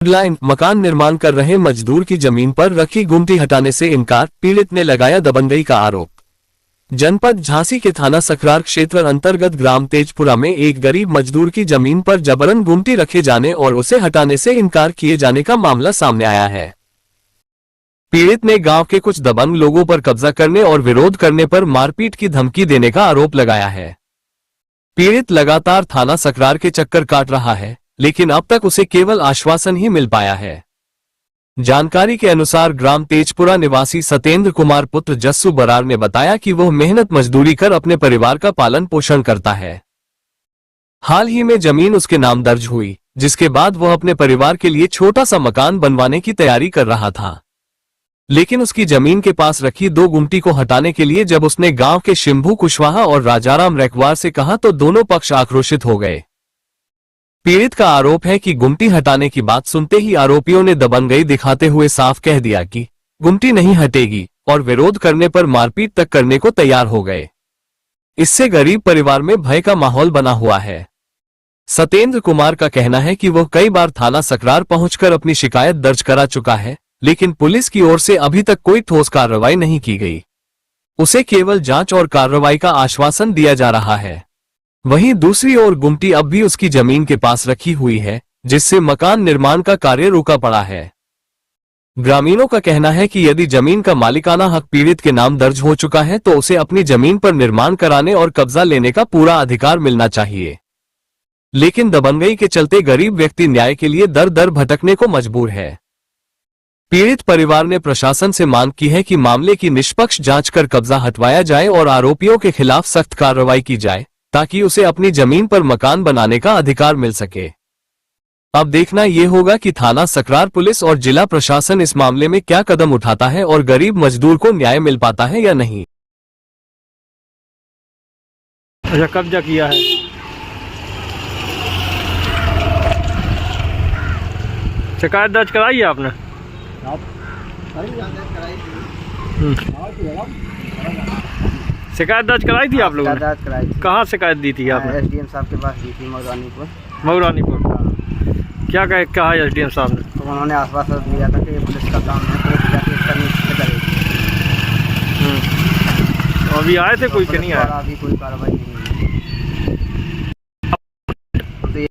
Headline, मकान निर्माण कर रहे मजदूर की जमीन पर रखी गुमटी हटाने से इनकार, पीड़ित ने लगाया दबंगई का आरोप। जनपद झांसी के थाना सकरार क्षेत्र अंतर्गत ग्राम तेजपुरा में एक गरीब मजदूर की जमीन पर जबरन गुमटी रखे जाने और उसे हटाने से इनकार किए जाने का मामला सामने आया है। पीड़ित ने गांव के कुछ दबंग लोगों पर कब्जा करने और विरोध करने पर मारपीट की धमकी देने का आरोप लगाया है। पीड़ित लगातार थाना सकरार के चक्कर काट रहा है, लेकिन अब तक उसे केवल आश्वासन ही मिल पाया है। जानकारी के अनुसार ग्राम तेजपुरा निवासी सतेंद्र कुमार पुत्र जस्सू बरार ने बताया कि वह मेहनत मजदूरी कर अपने परिवार का पालन पोषण करता है। हाल ही में जमीन उसके नाम दर्ज हुई, जिसके बाद वह अपने परिवार के लिए छोटा सा मकान बनवाने की तैयारी कर रहा था। लेकिन उसकी जमीन के पास रखी 2 गुमटी को हटाने के लिए जब उसने गांव के शिंभू कुशवाहा और राजाराम रैकवार से कहा तो दोनों पक्ष आक्रोशित हो गए। पीड़ित का आरोप है कि गुमटी हटाने की बात सुनते ही आरोपियों ने दबंगई दिखाते हुए साफ कह दिया कि गुमटी नहीं हटेगी और विरोध करने पर मारपीट तक करने को तैयार हो गए। इससे गरीब परिवार में भय का माहौल बना हुआ है। सतेंद्र कुमार का कहना है कि वह कई बार थाना सकरार पहुंचकर अपनी शिकायत दर्ज करा चुका है, लेकिन पुलिस की ओर से अभी तक कोई ठोस कार्रवाई नहीं की गई। उसे केवल जांच और कार्रवाई का आश्वासन दिया जा रहा है। वहीं दूसरी ओर गुमटी अब भी उसकी जमीन के पास रखी हुई है, जिससे मकान निर्माण का कार्य रुका पड़ा है। ग्रामीणों का कहना है कि यदि जमीन का मालिकाना हक पीड़ित के नाम दर्ज हो चुका है तो उसे अपनी जमीन पर निर्माण कराने और कब्जा लेने का पूरा अधिकार मिलना चाहिए। लेकिन दबंगई के चलते गरीब व्यक्ति न्याय के लिए दर दर भटकने को मजबूर है। पीड़ित परिवार ने प्रशासन से मांग की है कि मामले की निष्पक्ष जांच कर कब्जा हटवाया जाए और आरोपियों के खिलाफ सख्त कार्रवाई की जाए, ताकि उसे अपनी जमीन पर मकान बनाने का अधिकार मिल सके। अब देखना यह होगा कि थाना सकरार पुलिस और जिला प्रशासन इस मामले में क्या कदम उठाता है और गरीब मजदूर को न्याय मिल पाता है या नहीं। अच्छा, कब्जा किया है। शिकायत दर्ज कराई है आपने? शिकायत दर्ज कराई थी आप लोगों ने? दर्ज कराई थी। कहाँ शिकायत दी थी आपने? एसडीएम साहब के पास दी थी, मऊरानीपुर। क्या कहा एसडीएम साहब ने? तो उन्होंने आश्वासन दिया था कि ये पुलिस का काम है, पुलिस जाके इसका निश्चित करेगी। तो अभी आए थे कोई कि नहीं आया? अभी कोई कार्रवाई नहीं हुई। तो ये